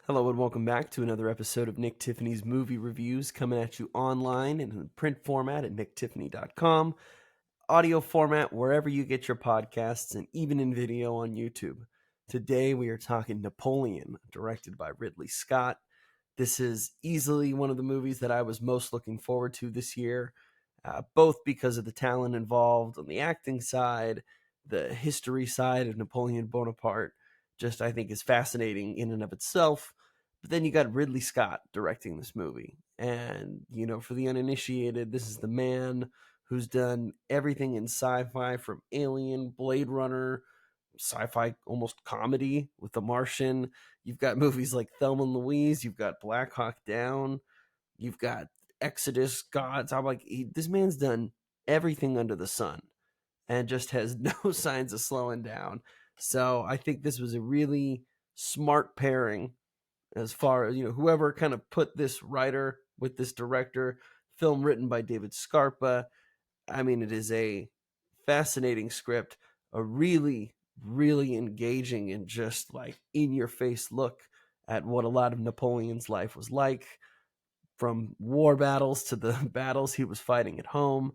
Hello and welcome back to another episode of Nick Tiffany's Movie Reviews, coming at you online and in print format at nicktiffany.com, audio format wherever you get your podcasts, and even in video on YouTube. Today we are talking Napoleon, directed by Ridley Scott. This is easily one of the movies that I was most looking forward to this year, both because of the talent involved on the acting side, the history side of Napoleon Bonaparte, just I think is fascinating in and of itself. But then you got Ridley Scott directing this movie. And, for the uninitiated, this is the man who's done everything in sci fi from Alien, Blade Runner, sci fi almost comedy with The Martian. You've got movies like Thelma and Louise, you've got Black Hawk Down, you've got Exodus, Gods. I'm like, this man's done everything under the sun and just has no signs of slowing down. So I think this was a really smart pairing as far as, whoever kind of put this writer with this director, film written by David Scarpa. I mean, it is a fascinating script, a really, really engaging and just like in your face look at what a lot of Napoleon's life was like, from war battles to the battles he was fighting at home.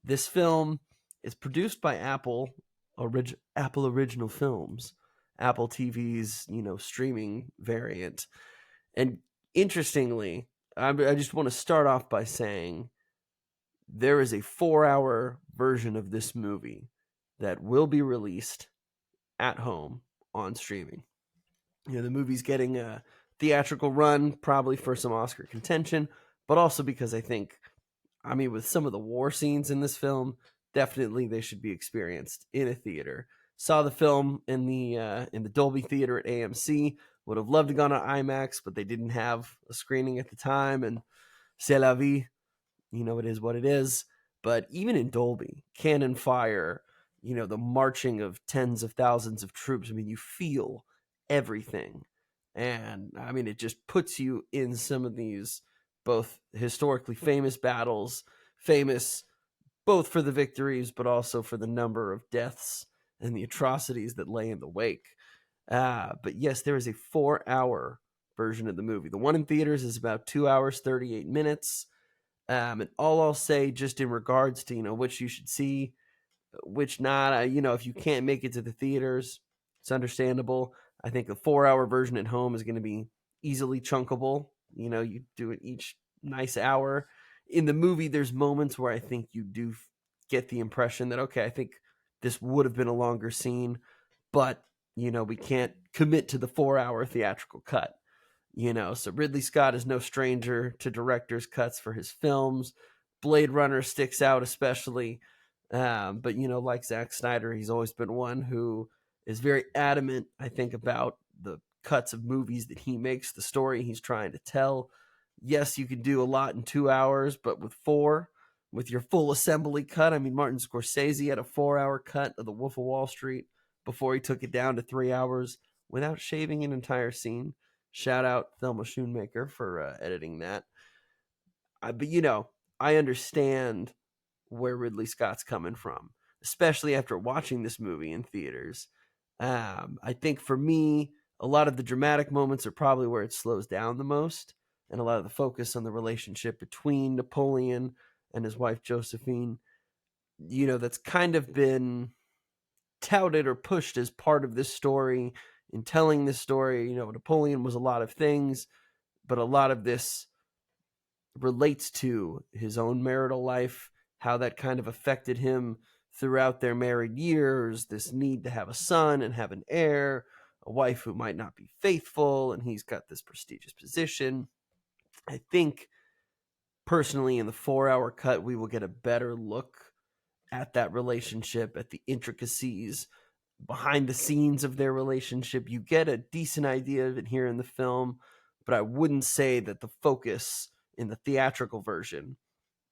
This film is produced by Apple Original Films, Apple TV's, streaming variant. And interestingly, I just want to start off by saying there is a 4-hour version of this movie that will be released at home on streaming. The movie's getting a theatrical run, probably for some Oscar contention, but also because with some of the war scenes in this film, definitely they should be experienced in a theater. Saw the film in the Dolby Theater at AMC. Would have loved to gone to IMAX, but they didn't have a screening at the time, and c'est la vie. It is what it is. But even in Dolby, cannon fire, the marching of tens of thousands of troops, you feel everything. And it just puts you in some of these both historically famous battles, famous both for the victories, but also for the number of deaths and the atrocities that lay in the wake. But yes, there is a 4-hour version of the movie. The one in theaters is about 2 hours, 38 minutes. And all I'll say, just in regards to, which you should see, which not, if you can't make it to the theaters, it's understandable. I think the 4-hour version at home is going to be easily chunkable. You do it each nice hour. In the movie, there's moments where I think you do get the impression that, okay, I think this would have been a longer scene, but, we can't commit to the 4-hour theatrical cut. So Ridley Scott is no stranger to director's cuts for his films. Blade Runner sticks out especially. But, like Zack Snyder, he's always been one who is very adamant, I think, about the cuts of movies that he makes, the story he's trying to tell. Yes, you can do a lot in 2 hours, but with your full assembly cut, Martin Scorsese had a 4-hour cut of The Wolf of Wall Street before he took it down to 3 hours without shaving an entire scene. Shout out Thelma Schoonmaker for editing that. But I understand where Ridley Scott's coming from, especially after watching this movie in theaters. I think for me, a lot of the dramatic moments are probably where it slows down the most, and a lot of the focus on the relationship between Napoleon and his wife Josephine, that's kind of been touted or pushed as part of this story. In telling this story, Napoleon was a lot of things, but a lot of this relates to his own marital life, how that kind of affected him throughout their married years, this need to have a son and have an heir, a wife who might not be faithful, and he's got this prestigious position. I think personally in the 4-hour cut, we will get a better look at that relationship, at the intricacies behind the scenes of their relationship. You get a decent idea of it here in the film, but I wouldn't say that the focus in the theatrical version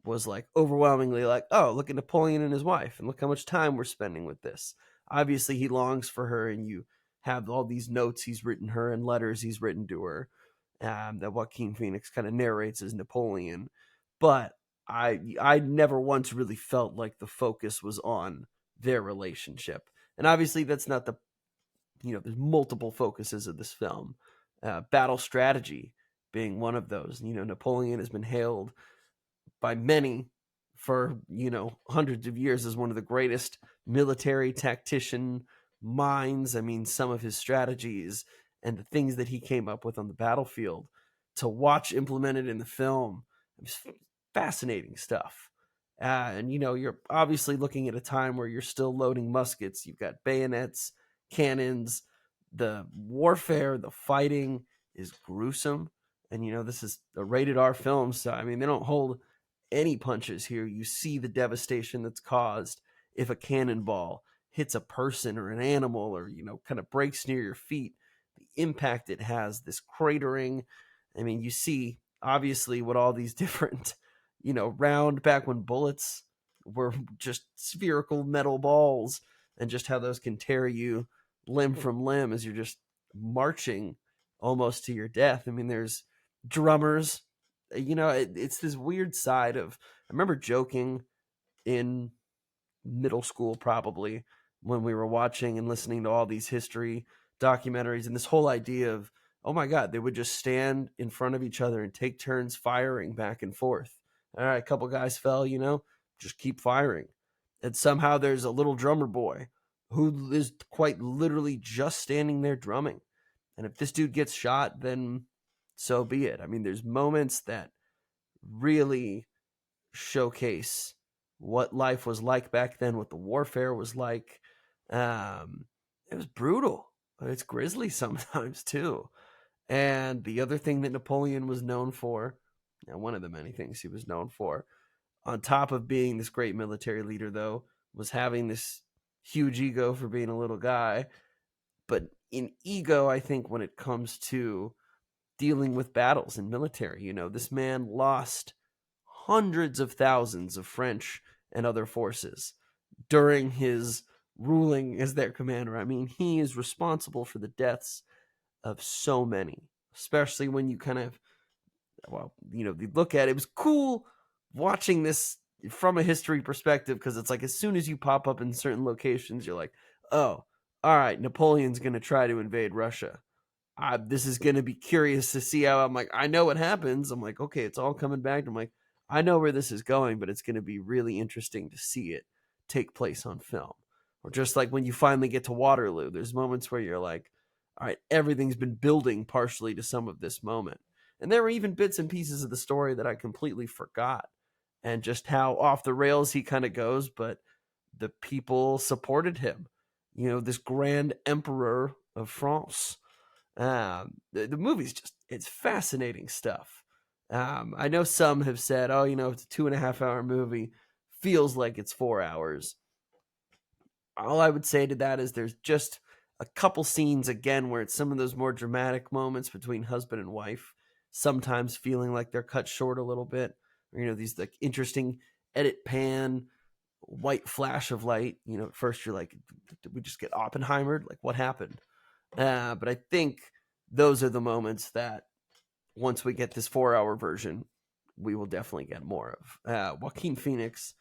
was like overwhelmingly like, oh, look at Napoleon and his wife and look how much time we're spending with this. Obviously, he longs for her, and you have all these notes he's written her and letters he's written to her, that Joaquin Phoenix kind of narrates as Napoleon. But I never once really felt like the focus was on their relationship. And obviously, that's not the there's multiple focuses of this film, battle strategy being one of those. Napoleon has been hailed by many for hundreds of years as one of the greatest military tactician minds. I mean, some of his strategies and the things that he came up with on the battlefield to watch implemented in the film, it was fascinating stuff. And you're obviously looking at a time where you're still loading muskets. You've got bayonets, cannons. The warfare, the fighting is gruesome. And this is a rated R film, so I mean they don't hold any punches here. You see the devastation that's caused if a cannonball hits a person or an animal, or kind of breaks near your feet. The impact it has, this cratering. I mean, you see obviously what all these different round, back when bullets were just spherical metal balls, and just how those can tear you limb from limb as you're just marching almost to your death. I mean, there's drummers. It's this weird side of, I remember joking in middle school, probably, when we were watching and listening to all these history documentaries, and this whole idea of, oh my god, they would just stand in front of each other and take turns firing back and forth. All right, a couple guys fell, just keep firing. And somehow there's a little drummer boy who is quite literally just standing there drumming. And if this dude gets shot, then so be it. I mean, there's moments that really showcase what life was like back then, what the warfare was like. It was brutal. It's grisly sometimes too. And the other thing that Napoleon was known for, now one of the many things he was known for, on top of being this great military leader, though, was having this huge ego for being a little guy. But in ego, I think when it comes to dealing with battles in military, this man lost hundreds of thousands of French and other forces during his ruling as their commander. I mean, he is responsible for the deaths of so many, especially when you kind of, you look at it. It was cool watching this from a history perspective, because it's like as soon as you pop up in certain locations, you're like, oh, all right, Napoleon's going to try to invade Russia. This is going to be curious to see how. I'm like, I know what happens. I'm like, okay, it's all coming back. I'm like, I know where this is going, but it's going to be really interesting to see it take place on film. Or just like when you finally get to Waterloo, there's moments where you're like, all right, everything's been building partially to some of this moment. And there were even bits and pieces of the story that I completely forgot, and just how off the rails he kind of goes, but the people supported him. This grand emperor of France. The movie's just, it's fascinating stuff. I know some have said, oh, it's a 2.5 hour movie, feels like it's 4 hours. All I would say to that is there's just a couple scenes, again, where it's some of those more dramatic moments between husband and wife, sometimes feeling like they're cut short a little bit. Or, these like interesting edit pan, white flash of light. At first you're like, did we just get Oppenheimered? Like, what happened? But I think those are the moments that once we get this 4 hour version, we will definitely get more of. Joaquin Phoenix,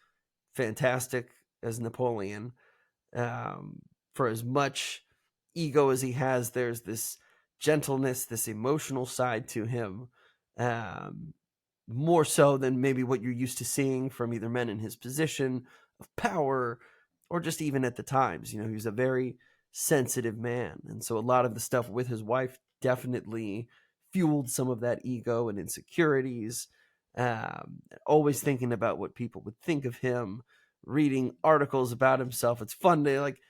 fantastic as Napoleon. For as much ego as he has, there's this gentleness, this emotional side to him, more so than maybe what you're used to seeing from either men in his position of power, or just even at the times. He was a very sensitive man, and so a lot of the stuff with his wife definitely fueled some of that ego and insecurities. Always thinking about what people would think of him, reading articles about himself. It's fun to, like,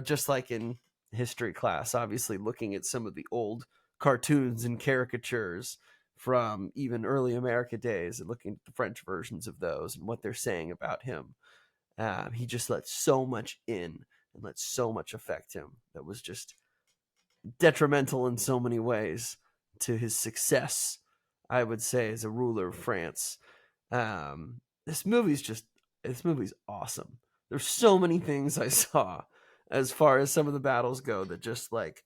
just like in history class, obviously looking at some of the old cartoons and caricatures from even early America days, and looking at the French versions of those and what they're saying about him. He just let so much in and let so much affect him that was just detrimental in so many ways to his success, I would say, as a ruler of France. This movie's awesome. There's so many things I saw as far as some of the battles go that just like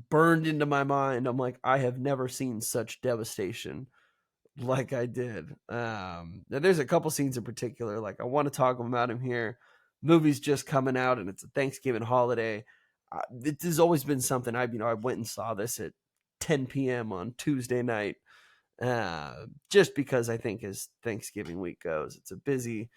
burned into my mind. I'm like, I have never seen such devastation like I did. There's a couple scenes in particular, like I want to talk about him here. Movie's just coming out, and it's a Thanksgiving holiday. It has always been something I went and saw this at 10 p.m. on Tuesday night. Just because I think as Thanksgiving week goes, it's a busy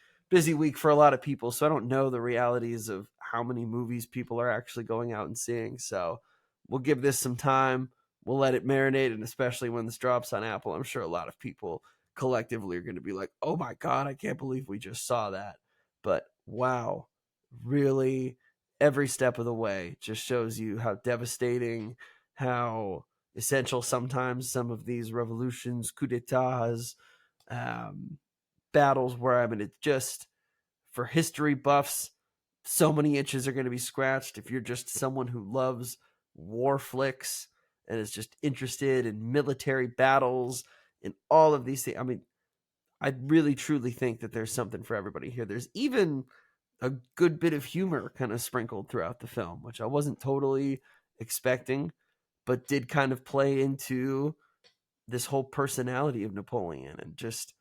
week for a lot of people. So I don't know the realities of how many movies people are actually going out and seeing. So we'll give this some time. We'll let it marinate. And especially when this drops on Apple, I'm sure a lot of people collectively are going to be like, oh my God, I can't believe we just saw that. But wow, really, every step of the way just shows you how devastating, how essential sometimes some of these revolutions, coups d'etats, battles where, I mean, it's just, for history buffs, so many itches are going to be scratched. If you're just someone who loves war flicks and is just interested in military battles and all of these things, I mean, I really truly think that there's something for everybody here. There's even a good bit of humor kind of sprinkled throughout the film, which I wasn't totally expecting, but did kind of play into this whole personality of Napoleon. And just,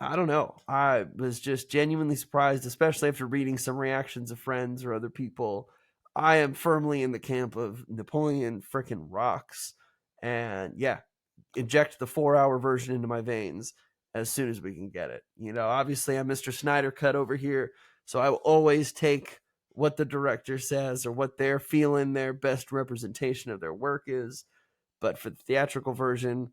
I don't know, I was just genuinely surprised, especially after reading some reactions of friends or other people. I am firmly in the camp of Napoleon freaking rocks. And yeah, inject the 4-hour version into my veins as soon as we can get it. You know, obviously I'm Mr. Snyder cut over here, so I will always take what the director says or what they're feeling their best representation of their work is. But for the theatrical version,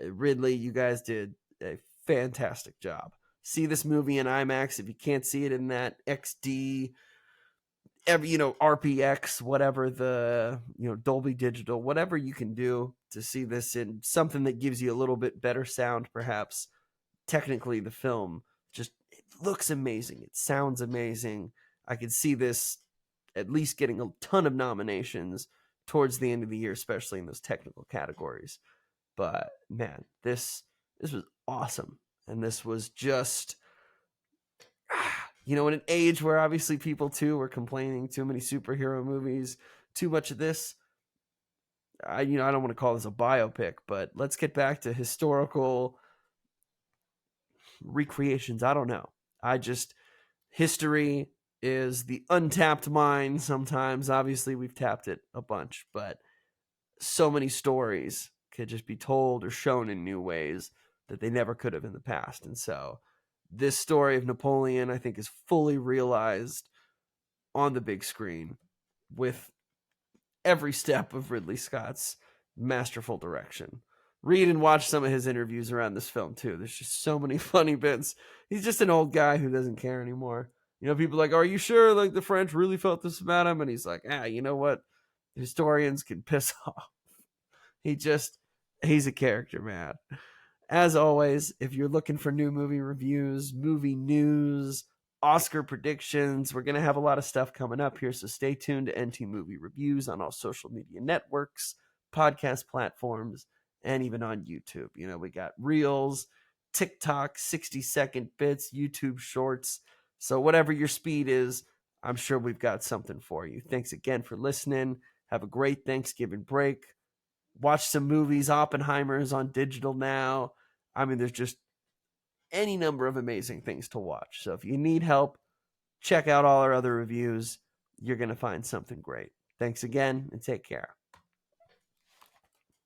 Ridley, you guys did a fantastic job. See this movie in IMAX if you can't see it in that XD, RPX, whatever the, Dolby Digital, whatever you can do to see this in something that gives you a little bit better sound, perhaps. Technically, the film just, it looks amazing. It sounds amazing. I could see this at least getting a ton of nominations towards the end of the year, especially in those technical categories. But man, this was awesome. And this was just, in an age where obviously people too were complaining too many superhero movies, too much of this. I don't want to call this a biopic, but let's get back to historical recreations. I don't know. History is the untapped mine sometimes. Obviously, we've tapped it a bunch, but so many stories could just be told or shown in new ways that they never could have in the past. And so this story of Napoleon, I think, is fully realized on the big screen with every step of Ridley Scott's masterful direction. Read and watch some of his interviews around this film too. There's just so many funny bits. He's just an old guy who doesn't care anymore. People are like, are you sure like the French really felt this about him? And he's like, you know what? Historians can piss off. He's a character, man. As always, if you're looking for new movie reviews, movie news, Oscar predictions, we're going to have a lot of stuff coming up here. So stay tuned to NT Movie Reviews on all social media networks, podcast platforms, and even on YouTube. We got Reels, TikTok, 60-second bits, YouTube Shorts. So whatever your speed is, I'm sure we've got something for you. Thanks again for listening. Have a great Thanksgiving break. Watch some movies. Oppenheimer's on digital now. I mean, there's just any number of amazing things to watch. So if you need help, check out all our other reviews. You're going to find something great. Thanks again, and take care.